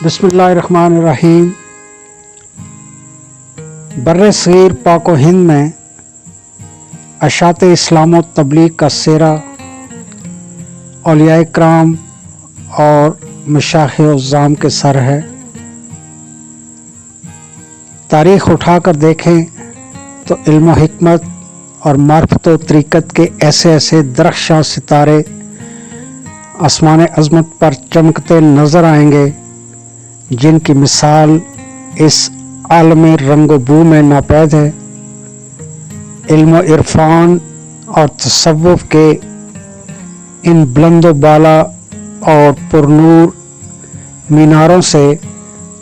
बिस्मिल्लाहिर्रहमानिर्रहीम। बर्रे सगीर पाक व हिंद में अशात इस्लाम व तबलीग का सेरा औलिया इकराम और मशाइख़ उज़्ज़ाम के सर है। तारीख़ उठाकर देखें तो इल्म हिकमत और मार्फत व तरीक़त के ऐसे ऐसे दरख्शां सितारे आसमान अज़मत पर चमकते नज़र आएंगे जिनकी मिसाल इस आलम रंगो बू में नापैद है। इल्म इरफान और तसव्वुफ़ के इन बुलंदो बाला और पुरनूर मीनारों से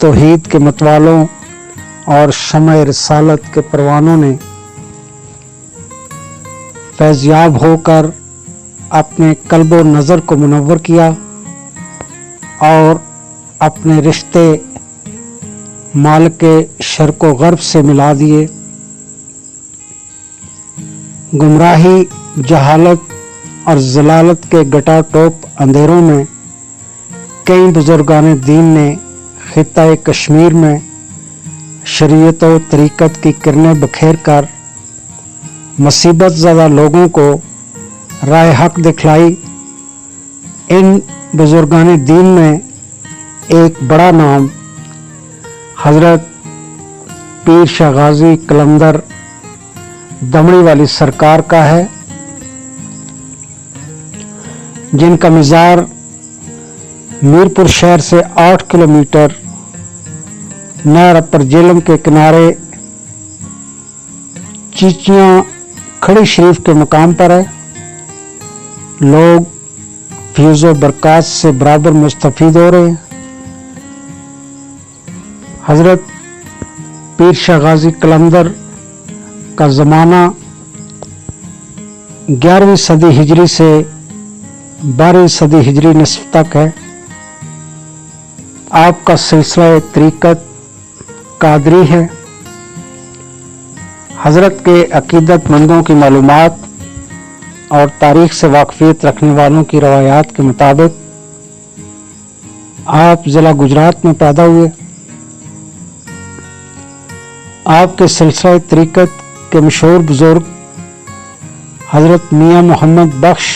तौहीद के मतवालों और शम्अ रिसालत के परवानों ने फैज़याब होकर अपने कल्ब व नज़र को मुनव्वर किया और अपने रिश्ते माल के शर्क़ व ग़र्ब से मिला दिए। गुमराही, जहालत और ज़लालत के गटाटोप अंधेरों में कई बुज़ुर्गान दीन ने ख़ित्ता कश्मीर में शरीयत व तरीक़त की किरणें बखेर कर मुसीबत ज़दा लोगों को राह हक दिखलाई। इन बुज़ुर्गान दीन में एक बड़ा नाम हज़रत पीर शाह गाज़ी कलंदर दमड़ी वाली सरकार का है, जिनका मज़ार मीरपुर शहर से 8 किलोमीटर नहर अपर जेलम के किनारे चीचियां खड़ी शरीफ के मकाम पर है। लोग फ्यूज़ व बरक़ात से बराबर मुस्तफ़ीद हो रहे हैं। हज़रत पीर शाह गाज़ी कलंदर का ज़माना 11वीं सदी हिजरी से 12वीं सदी हिजरी निस्फ़ तक है। आपका सिलसिला तरीक़त कादरी है। हज़रत के अक़ीदतमंदों की मालूमात और तारीख़ से वाक़फ़ियत रखने वालों की रवायात के मुताबिक आप ज़िला गुजरात में पैदा हुए। आपके सिलसिला तरीक़त के मशहूर बुज़ुर्ग हज़रत मियाँ मोहम्मद बख्श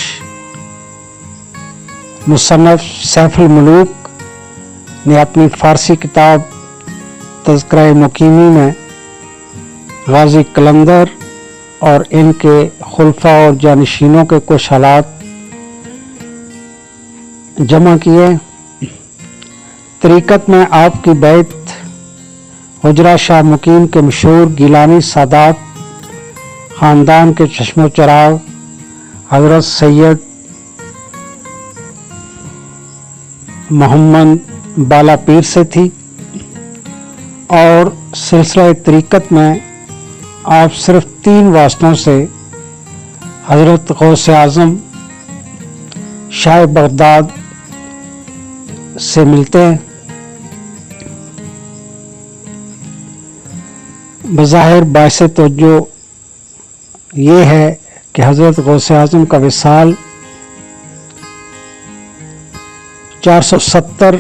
मुसन्नफ़ सैफ़ुल मुलूक ने अपनी फ़ारसी किताब तज़किरा मुक़ीमी में गाज़ी कलंदर और इनके खुलफा और जानशीनों के कुछ हालात जमा किए। तरीक़त में आपकी बैत हुजरा शाह मुकीम के मशहूर गिलानी सादात ख़ानदान के चश्मो चराग हज़रत सैयद मोहम्मद बाला पीर से थी और सिलसिला तरीक़त में आप सिर्फ 3 वास्तों से हज़रत गौस आज़म शाह बगदाद से मिलते हैं। बज़ाहिर बाइस तवज्जो ये है कि हज़रत गौस आज़म का विसाल 470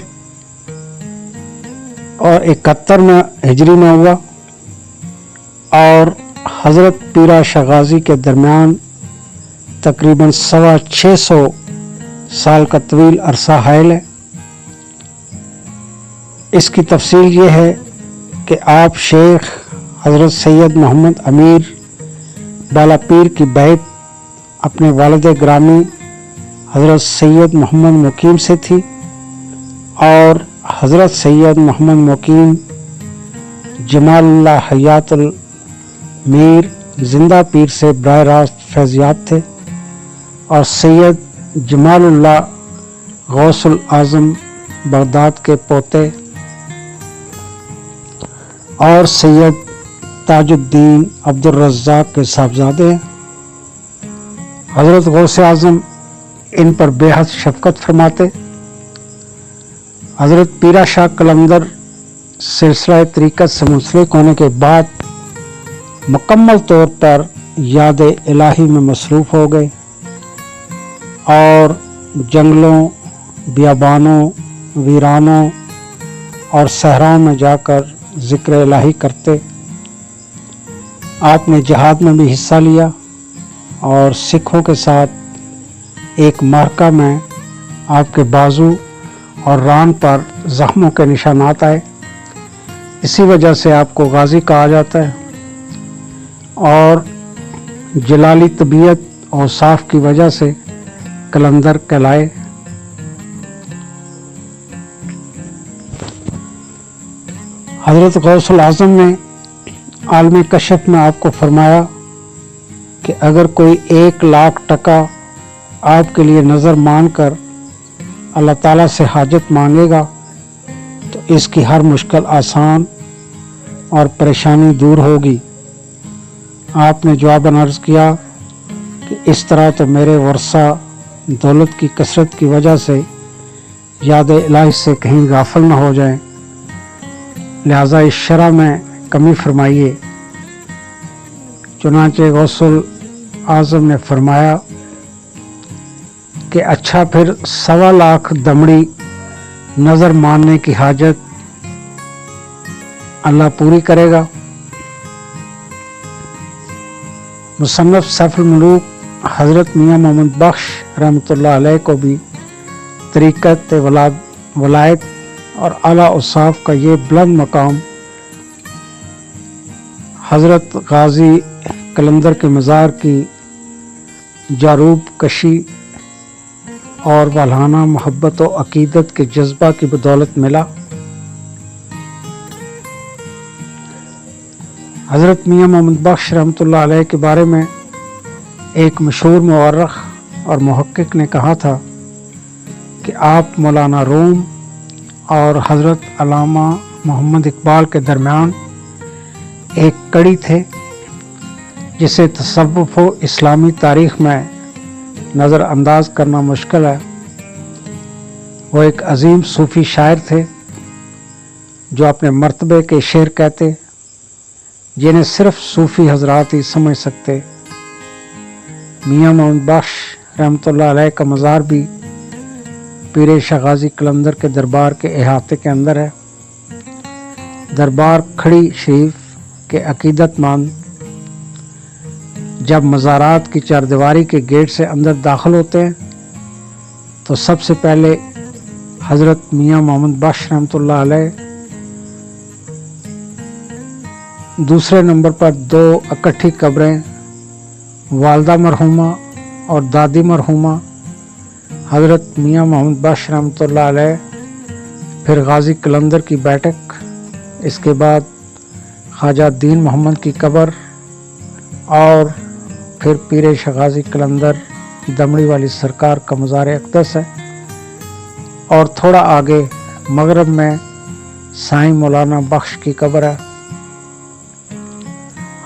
और 71 में हिजरी में हुआ और हज़रत पीरा शाह गाज़ी के दरमियान तकरीबन 650 साल का तवील अरसा हायल है। इसकी तफसील ये है कि आप शेख हज़रत सैयद मोहम्मद अमीर बाला पीर की बैत अपने वालिद ग्रामी हज़रत सैयद मोहम्मद मुकीम से थी और हज़रत सैयद मोहम्मद मुकीम जमालुल्लाह हयातुल मीर जिंदा पीर से बराह रास्त फैज़याब थे और सैयद जमालुल्लाह गौसुल आज़म बगदाद के पोते और सैयद ताजुद्दीन अब्दुल रज़्ज़ाक़ के साहबजादे हैं। हज़रत गौस आज़म इन पर बेहद शफ़क़त फरमाते। हज़रत पीरा शाह कलंदर सिलसिला तरीक़त से मुंसलिक होने के बाद मुकम्मल तौर पर याद इलाही में मसरूफ़ हो गए और जंगलों, बियाबानों, वीरानों और सहराओं में जाकर जिक्र इलाही करते। आपने जिहाद में भी हिस्सा लिया और सिखों के साथ एक मार्का में आपके बाजू और रान पर जख्मों के निशानात आए। इसी वजह से आपको गाजी कहा जाता है और जलाली तबीयत और साफ की वजह से कलंदर कहलाए। हज़रत गौसुल आज़म ने आलम कशफ में आपको फरमाया कि अगर कोई 1,00,000 टका आपके लिए नज़र मान कर अल्लाह ताला से हाजत मांगेगा तो इसकी हर मुश्किल आसान और परेशानी दूर होगी। आपने जवाबन अर्ज़ किया कि इस तरह तो मेरे वर्सा दौलत की कसरत की वजह से याद इलाही से कहीं गाफिल न हो जाएं, लिहाजा इस शरह में कमी फरमाइए। चुनांचे गौसुल आज़म ने फरमाया कि अच्छा फिर 1.25 दमड़ी नज़र मानने की हाजत अल्लाह पूरी करेगा। मुसन्नफ़ सैफुल मुलूक हज़रत मियाँ मोहम्मद बख्श रहमतुल्लाह अलैह को भी तरीक़त वलायत और आला औसाफ का ये बुलंद मकाम हज़रत गाजी कलंदर के मज़ार की जारूब कशी और वालहाना मोहब्बत और अकीदत के जज्बा की बदौलत मिला। हज़रत मियाँ मोहम्मद बख्श रहमतुल्लाह अलैह के बारे में एक मशहूर मुअर्रिख़ और मुहक्किक ने कहा था कि आप मौलाना रूम और हज़रत अल्लामा मोहम्मद इकबाल के दरमियान एक कड़ी थे जिसे तसव्वुफ़ व इस्लामी तारीख़ में नज़रअंदाज करना मुश्किल है। वो एक अजीम सूफ़ी शायर थे जो अपने मर्तबे के शेर कहते जिन्हें सिर्फ सूफ़ी हजरात ही समझ सकते। मियाँ मोहम्मद बख्श रहमतुल्लाह अलैह का मज़ार भी पीर शाह गाजी कलंदर के दरबार के अहाते के अंदर है। दरबार खड़ी शरीफ के अकीदतमंद जब मज़ारात की चारदीवारी के गेट से अंदर दाखिल होते हैं तो सबसे पहले हज़रत मियाँ मोहम्मद बख्श रहमतुल्लाह अलैह, दूसरे नंबर पर 2 इकट्ठी कब्रें वालदा मरहुमा और दादी मरहुमा हज़रत मियाँ मोहम्मद बख्श रहमतुल्लाह अलैह, फिर गाजी कलंदर की बैठक, इसके बाद ख्वाजा दीन मोहम्मद की कब्र और फिर पीर शाह गाजी कलंदर दमड़ी वाली सरकार का मज़ार अक़दस है। और थोड़ा आगे मगरब में साईं मौलाना बख्श की कब्र है।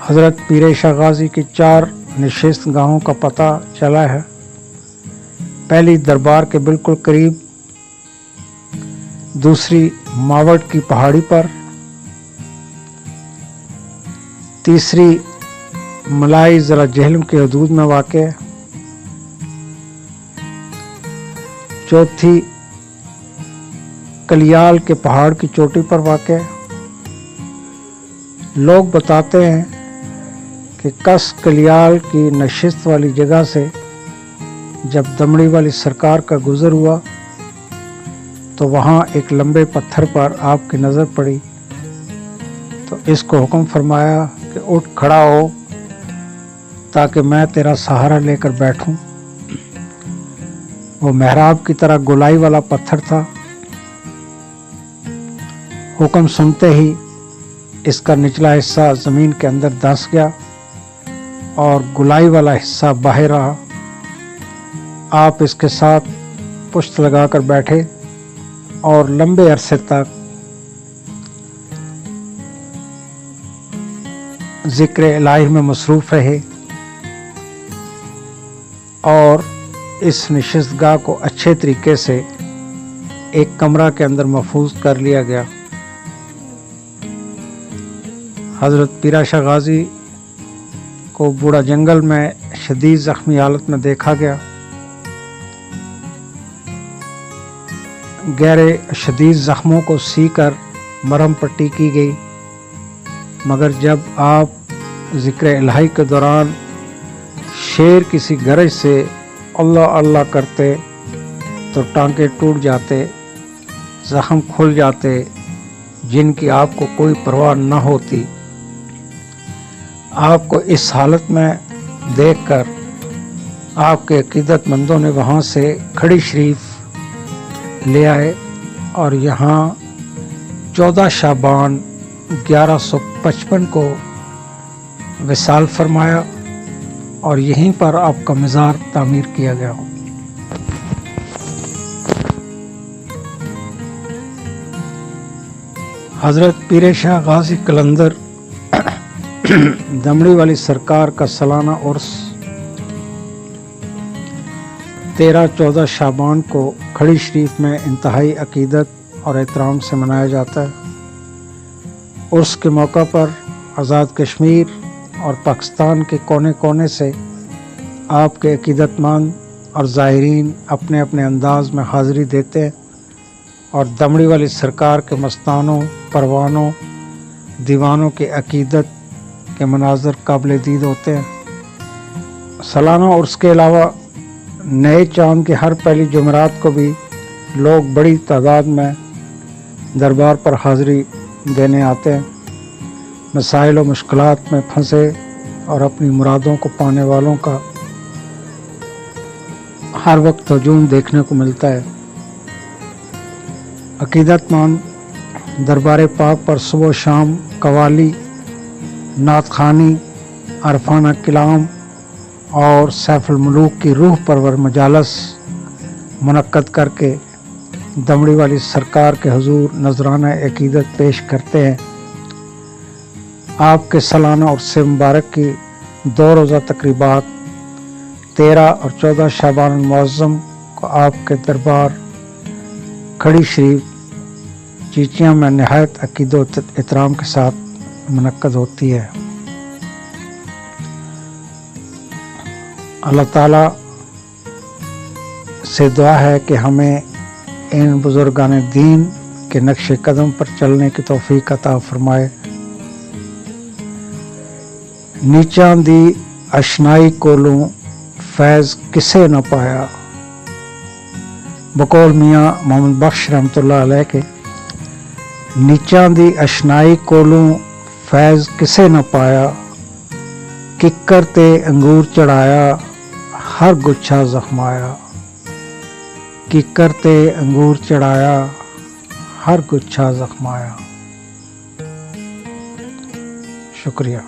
हज़रत पीर शाह गाजी की 4 नशिस्त गाहों का पता चला है। पहली दरबार के बिल्कुल करीब, दूसरी मावट की पहाड़ी पर, तीसरी मलाई ज़रा जहलम के हदूद में वाक़, चौथी कलियाल के पहाड़ की चोटी पर वाक़। लोग बताते हैं कि कस कलियाल की नशिस्त वाली जगह से जब दमड़ी वाली सरकार का गुज़र हुआ तो वहाँ एक लंबे पत्थर पर आपकी नज़र पड़ी तो इसको हुक्म फरमाया कि उठ खड़ा हो ताकि मैं तेरा सहारा लेकर बैठूं। वो मेहराब की तरह गोलाई वाला पत्थर था। हुक्म सुनते ही इसका निचला हिस्सा ज़मीन के अंदर धंस गया और गोलाई वाला हिस्सा बाहर रहा। आप इसके साथ पुश्त लगाकर बैठे और लंबे अरसे तक ज़िक्र इलाही में मसरूफ़ रहे और इस नशिस्तगाह को अच्छे तरीके से एक कमरा के अंदर महफूज कर लिया गया। हज़रत पीर शाह गाजी को बूढ़ा जंगल में शदीद ज़ख्मी हालत में देखा गया। गहरे शदीद ज़ख्मों को सी कर मरहम पट्टी की गई, मगर जब आप ज़िक्र इलाही के दौरान शेर किसी गरज से अल्लाह अल्लाह करते तो टांके टूट जाते, ज़ख्म खुल जाते, जिनकी आपको कोई परवाह न होती। आपको इस हालत में देखकर आपके अकीदतमंदों ने वहाँ से खड़ी शरीफ ले आए और यहाँ 14 शाबान 1155 को विसाल फरमाया और यहीं पर आपका मज़ार तामीर किया गया। हज़रत पीर शाह गाजी कलंदर दमड़ी वाली सरकार का सालाना उर्स 13-14 शाबान को खड़ी शरीफ में इंतहाई अकीदत और एहतराम से मनाया जाता है। उर्स के मौका पर आज़ाद कश्मीर और पाकिस्तान के कोने कोने से आपके अकीदतमंद और ज़ाहिरीन अपने अपने अंदाज में हाज़िरी देते हैं और दमड़ी वाली सरकार के मस्तानों, परवानों, दीवानों के अकीदत के मनाज़र काबिल दीद होते हैं। सालाना उर्स के अलावा नए चांद के हर पहली जुमेरात को भी लोग बड़ी तादाद में दरबार पर हाज़िरी देने आते हैं। मसाइल और मुश्किलात में फंसे और अपनी मुरादों को पाने वालों का हर वक्त हजूम देखने को मिलता है। अकीदतमंद दरबार पाक पर सुबह शाम कवाली, नात खानी, अरफाना कलाम और सैफुल मुलूक की रूह परवर मजालस मुनक्कद करके दमड़ी वाली सरकार के हुजूर नजराना अकीदत पेश करते हैं। आपके सालाना उर्स मुबारक की 2 रोज़ा तकरीबात 13 और 14 शाबान मुअज़्ज़म को आपके दरबार खड़ी शरीफ चीचियाँ में नहायत अकीदत एहतराम के साथ मुनक्कद होती है। अल्लाह ताला से दुआ है कि हमें इन बुजुर्गान दीन के नक्शे कदम पर चलने की तौफीक अता फरमाए। नीचां दी अशनाई कोलों फैज़ किसे न पाया, बकौल मियाँ मोहम्मद बख्श रहमतुल्लाह अलैह के, नीचां दी अशनाई कोलों फैज़ किसे न पाया, किकर ते अंगूर चढ़ाया हर गुच्छा जख्माया, किकर ते अंगूर चढ़ाया हर गुच्छा जख्माया। शुक्रिया।